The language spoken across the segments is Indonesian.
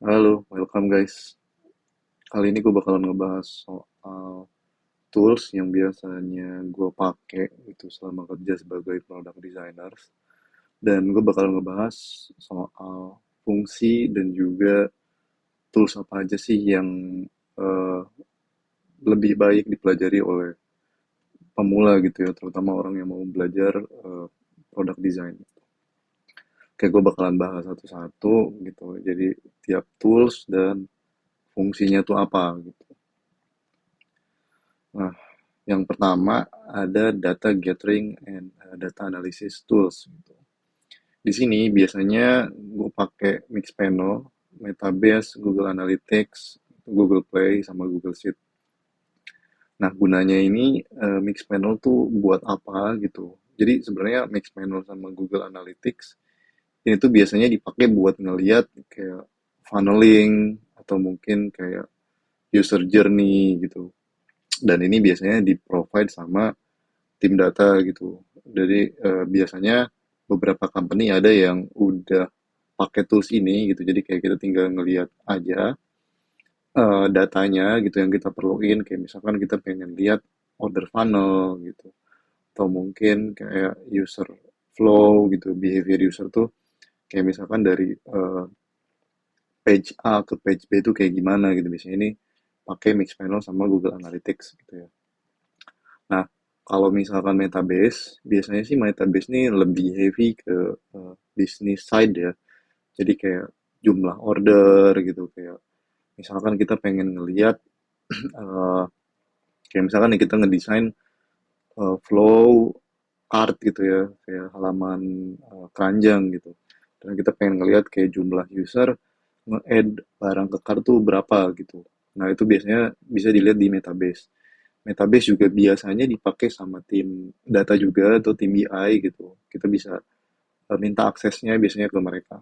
Halo, welcome guys. Kali ini gue bakalan ngebahas soal tools yang biasanya gue pakai itu selama kerja sebagai product designer. Dan gue bakalan ngebahas soal fungsi dan juga tools apa aja sih yang eh, lebih baik dipelajari oleh pemula gitu ya, terutama orang yang mau belajar product design. Kayak gue bakalan bahas satu-satu gitu. Jadi tiap tools dan fungsinya tuh apa gitu. Nah, yang pertama ada data gathering and data analysis tools gitu. Di sini biasanya gue pakai Mixpanel, Metabase, Google Analytics, Google Play, sama Google Sheet. Nah, gunanya ini Mixpanel tuh buat apa gitu. Jadi sebenarnya Mixpanel sama Google Analytics ini tuh biasanya dipakai buat ngeliat kayak funneling atau mungkin kayak user journey gitu. Dan ini biasanya di-provide sama tim data gitu. Jadi biasanya beberapa company ada yang udah pakai tools ini gitu. Jadi kayak kita tinggal ngelihat aja datanya gitu yang kita perluin. Kayak misalkan kita pengen lihat order funnel gitu. Atau mungkin kayak user flow gitu, behavior user tuh kayak misalkan dari page A ke page B itu kayak gimana gitu. Biasanya ini pakai Mixpanel sama Google Analytics gitu ya. Nah, kalau misalkan Metabase, biasanya sih Metabase ini lebih heavy ke business side ya. Jadi kayak jumlah order gitu, kayak misalkan kita pengen ngelihat eh, kayak misalkan nih kita ngedesain flow cart gitu ya, kayak halaman keranjang gitu. Dan kita pengen ngelihat kayak jumlah user nge-add barang ke cart tuh berapa gitu. Nah, itu biasanya bisa dilihat di Metabase. Metabase juga biasanya dipakai sama tim data juga atau tim BI gitu. Kita bisa minta aksesnya biasanya ke mereka.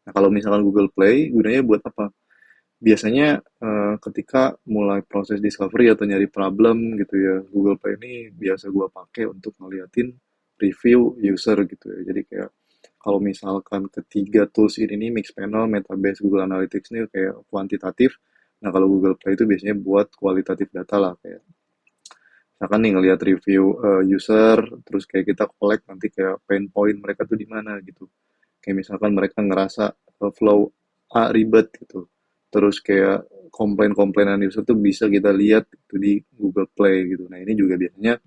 Nah, kalau misalkan Google Play, gunanya buat apa? Biasanya ketika mulai proses discovery atau nyari problem gitu ya, Google Play ini biasa gua pakai untuk ngeliatin review user gitu ya. Jadi kayak kalau misalkan ketiga tools ini nih, Mixpanel, Metabase, Google Analytics ini kayak kuantitatif. Nah, kalau Google Play itu biasanya buat kualitatif data lah, kayak misalkan nih ngelihat review user, terus kayak kita collect nanti kayak pain point mereka tuh di mana gitu. Kayak misalkan mereka ngerasa flow A ribet gitu. Terus kayak komplain-komplainan user tuh bisa kita lihat itu di Google Play gitu. Nah, ini juga biasanya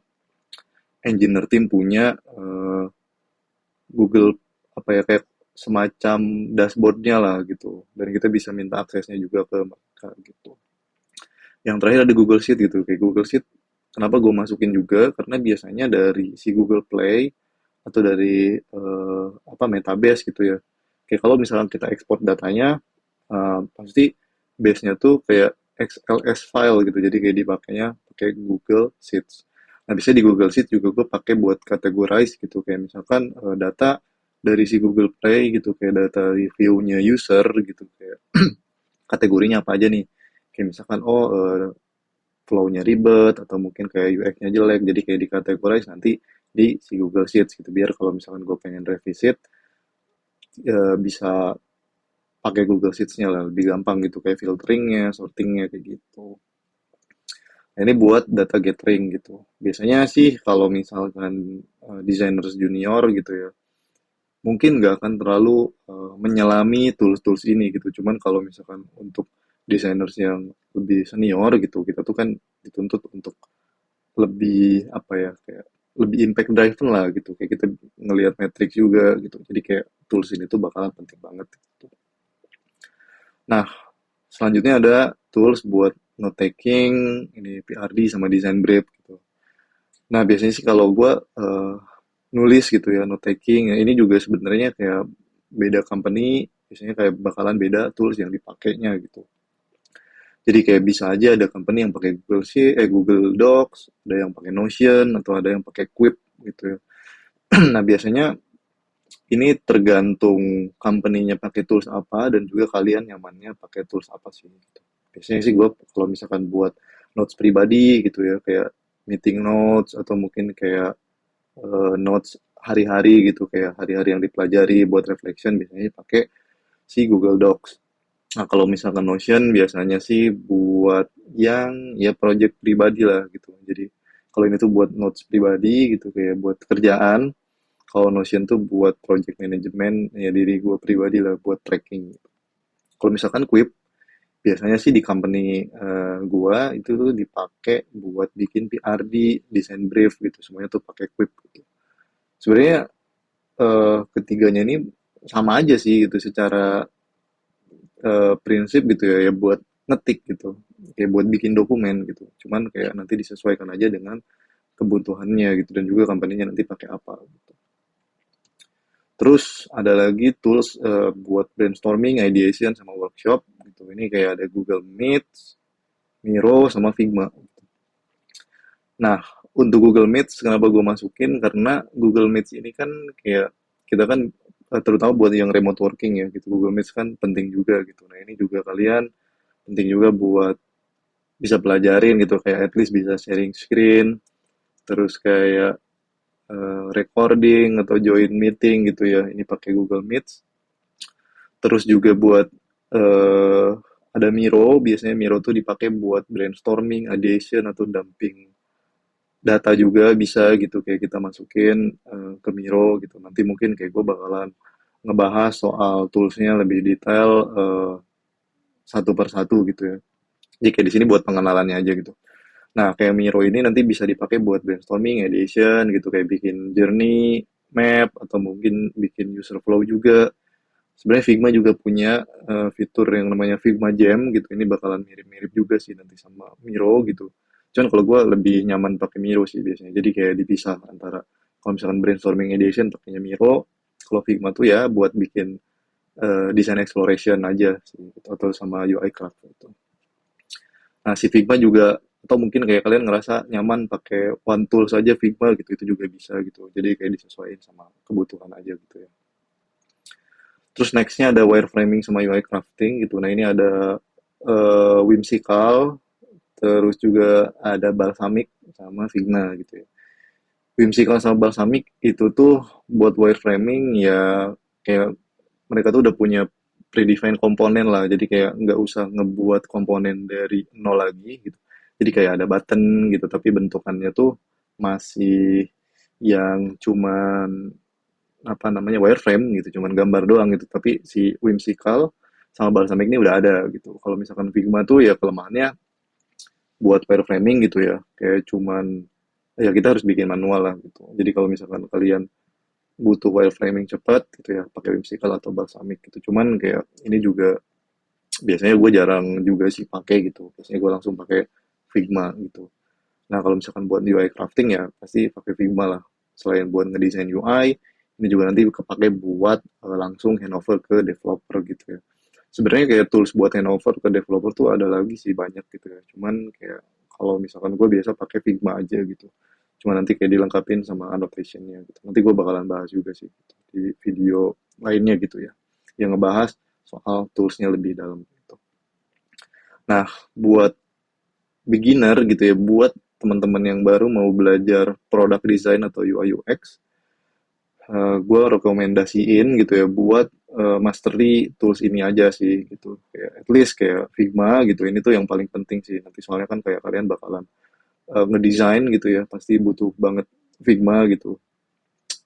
engineer team punya Google apa ya, kayak semacam dashboardnya lah gitu. Dan kita bisa minta aksesnya juga ke mereka gitu. Yang terakhir ada Google Sheet gitu. Kayak Google Sheet, kenapa gue masukin juga? Karena biasanya dari si Google Play atau dari apa Metabase gitu ya. Kayak kalau misalkan kita ekspor datanya, pasti base-nya tuh kayak XLS file gitu. Jadi kayak dipakainya pakai Google Sheets. Nah, bisa di Google Sheet juga gue pakai buat categorize gitu. Kayak misalkan data dari si Google Play gitu, kayak data review-nya user gitu, kayak kategorinya apa aja nih. Kayak misalkan, oh flow-nya ribet atau mungkin kayak UX-nya jelek, jadi kayak dikategorize nanti di si Google Sheets gitu, biar kalau misalkan gue pengen revisit bisa pakai Google Sheets-nya lah, lebih gampang gitu, kayak filteringnya, sortingnya kayak gitu. Nah, ini buat data gathering gitu. Biasanya sih kalau misalkan designers junior gitu ya, mungkin nggak akan terlalu menyelami tools-tools ini gitu. Cuman kalau misalkan untuk designers yang lebih senior gitu, kita tuh kan dituntut untuk lebih apa ya, kayak lebih impact driven lah gitu, kayak kita ngelihat metric juga gitu, jadi kayak tools ini tuh bakalan penting banget gitu. Nah, selanjutnya ada tools buat note taking, ini PRD sama design brief gitu. Nah, biasanya sih kalau gue nulis gitu ya, note taking ya, ini juga sebenarnya kayak beda company biasanya kayak bakalan beda tools yang dipakainya gitu. Jadi kayak bisa aja ada company yang pakai Google Sheet, Google Docs, ada yang pakai Notion, atau ada yang pakai Quip gitu ya. Nah, biasanya ini tergantung company-nya pakai tools apa dan juga kalian nyamannya pakai tools apa sih gitu. Biasanya sih gue kalau misalkan buat notes pribadi gitu ya, kayak meeting notes atau mungkin kayak notes hari-hari gitu, kayak hari-hari yang dipelajari buat reflection, biasanya pakai si Google Docs. Nah, kalau misalkan Notion biasanya sih buat yang ya project pribadi lah gitu. Jadi kalau ini tuh buat notes pribadi gitu kayak buat kerjaan. Kalau Notion tuh buat project management ya diri gue pribadi lah buat tracking. Kalau misalkan Quip biasanya sih di company gua itu tuh dipakai buat bikin PRD, design brief gitu. Semuanya tuh pakai Quip gitu. Sebenarnya ketiganya ini sama aja sih gitu secara prinsip gitu ya, ya buat ngetik gitu, kayak buat bikin dokumen gitu. Cuman kayak nanti disesuaikan aja dengan kebutuhannya gitu dan juga company-nya nanti pakai apa gitu. Terus ada lagi tools buat brainstorming, ideation sama workshop gitu. Ini kayak ada Google Meet, Miro sama Figma. Nah, untuk Google Meet kenapa gue masukin karena Google Meet ini kan kayak kita kan terutama buat yang remote working ya gitu. Google Meet kan penting juga gitu. Nah, ini juga kalian penting juga buat bisa pelajarin gitu kayak at least bisa sharing screen terus kayak recording atau join meeting gitu ya ini pakai Google Meet terus juga buat eh ada Miro biasanya Miro tuh dipakai buat brainstorming, ideation atau dumping data juga bisa gitu kayak kita masukin ke Miro gitu nanti mungkin kayak gue bakalan ngebahas soal toolsnya lebih detail satu per satu gitu ya jadi kayak di sini buat pengenalannya aja gitu. Nah, kayak Miro ini nanti bisa dipakai buat brainstorming, ideation gitu, kayak bikin journey, map, atau mungkin bikin user flow juga. Sebenarnya Figma juga punya fitur yang namanya Figma Jam gitu. Ini bakalan mirip-mirip juga sih nanti sama Miro gitu. Cuman kalau gue lebih nyaman pakai Miro sih biasanya. Jadi kayak dipisah antara kalau misalkan brainstorming ideation pakainya Miro, kalau Figma tuh ya buat bikin design exploration aja sih, gitu. Atau sama UI craft gitu. Nah, si Figma juga atau mungkin kayak kalian ngerasa nyaman pakai one tool saja Figma gitu, itu juga bisa gitu. Jadi kayak disesuaikan sama kebutuhan aja gitu ya. Terus nextnya ada wireframing sama UI crafting gitu. Nah ini ada Whimsical, terus juga ada Balsamic sama Figma gitu ya. Whimsical sama Balsamic itu tuh buat wireframing ya kayak mereka tuh udah punya predefined komponen lah jadi kayak nggak usah ngebuat komponen dari nol lagi gitu jadi kayak ada button gitu tapi bentukannya tuh masih yang cuman apa namanya wireframe gitu cuman gambar doang gitu tapi si Whimsical sama Balsamic ini udah ada gitu kalau misalkan Figma tuh ya kelemahannya buat wireframing gitu ya kayak cuman ya kita harus bikin manual lah gitu jadi kalau misalkan kalian butuh wireframing cepat gitu ya pakai Whimsical atau Balsamic gitu cuman kayak ini juga biasanya gue jarang juga sih pakai gitu biasanya gue langsung pakai Figma gitu nah kalau misalkan buat UI crafting ya pasti pakai Figma lah selain buat ngedesain UI ini juga nanti kepake buat langsung handover ke developer gitu ya sebenarnya kayak tools buat handover ke developer tuh ada lagi sih banyak gitu ya cuman kayak kalau misalkan gue biasa pakai Figma aja gitu cuma nanti kayak dilengkapin sama annotationnya gitu nanti gue bakalan bahas juga sih gitu, di video lainnya gitu ya yang ngebahas soal toolsnya lebih dalam gitu. Nah buat beginner gitu ya buat teman-teman yang baru mau belajar product design atau UI UX gue rekomendasiin gitu ya buat mastery tools ini aja sih gitu kayak at least kayak Figma gitu ini tuh yang paling penting sih nanti soalnya kan kayak kalian bakalan ngedesain gitu ya pasti butuh banget Figma gitu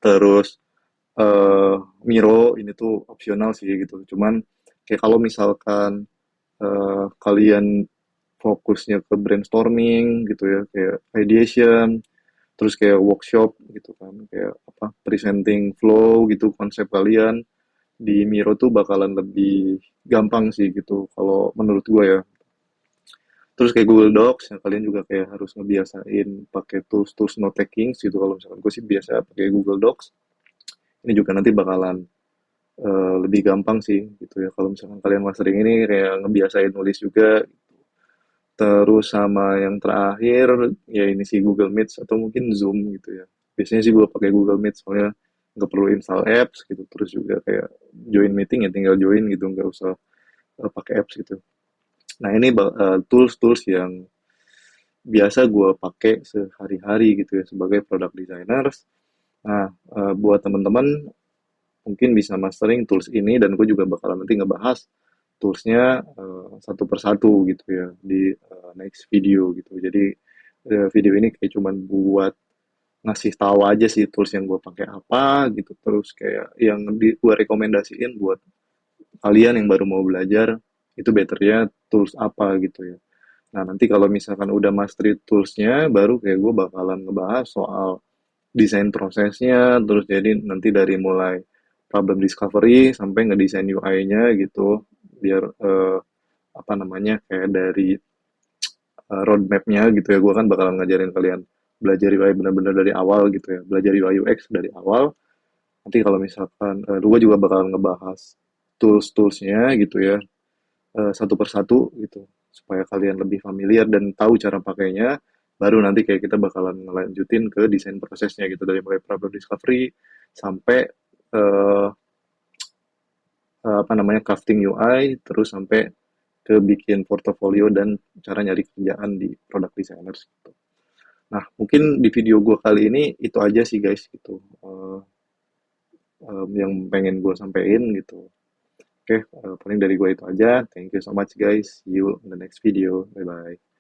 terus eh Miro ini tuh opsional sih gitu cuman kayak kalau misalkan kalian fokusnya ke brainstorming gitu ya kayak ideation terus kayak workshop gitu kan kayak apa presenting flow gitu konsep kalian di Miro tuh bakalan lebih gampang sih gitu kalau menurut gue ya terus kayak Google Docs yang kalian juga kayak harus ngebiasain pakai tools note taking gitu kalau misalkan gue sih biasa pakai Google Docs ini juga nanti bakalan lebih gampang sih gitu ya kalau misalkan kalian mastering ini kayak ngebiasain nulis juga terus sama yang terakhir ya ini sih Google Meet atau mungkin Zoom gitu ya. Biasanya sih gue pakai Google Meet soalnya nggak perlu install apps gitu. Terus juga kayak join meeting ya tinggal join gitu nggak usah pakai apps gitu. Nah ini tools-tools yang biasa gue pakai sehari-hari gitu ya sebagai product designers. Nah buat teman-teman mungkin bisa mastering tools ini dan gue juga bakalan nanti ngebahas toolsnya satu persatu gitu ya di next video gitu. Jadi video ini kayak cuman buat ngasih tahu aja sih tools yang gue pakai apa gitu, terus kayak yang gue rekomendasiin buat kalian yang baru mau belajar itu betternya tools apa gitu ya. Nah nanti kalau misalkan udah mastery toolsnya baru kayak gue bakalan ngebahas soal desain prosesnya, terus jadi nanti dari mulai problem discovery sampai ngedesain UI-nya gitu, biar apa namanya kayak dari roadmap-nya gitu ya, gue kan bakalan ngajarin kalian belajar UI benar-benar dari awal gitu ya, belajar UI UX dari awal. Nanti kalau misalkan gue juga bakalan ngebahas tools-toolsnya gitu ya, satu persatu gitu, supaya kalian lebih familiar dan tahu cara pakainya. Baru nanti kayak kita bakalan ngelanjutin ke desain prosesnya gitu, dari mulai problem discovery sampai uh, apa namanya crafting UI, terus sampai ke bikin portofolio dan cara nyari kerjaan di product designers gitu. Nah, mungkin di video gue kali ini itu aja sih guys gitu, yang pengen gue sampein gitu. Oke, paling dari gue itu aja. Thank you so much guys. See you in the next video. Bye bye.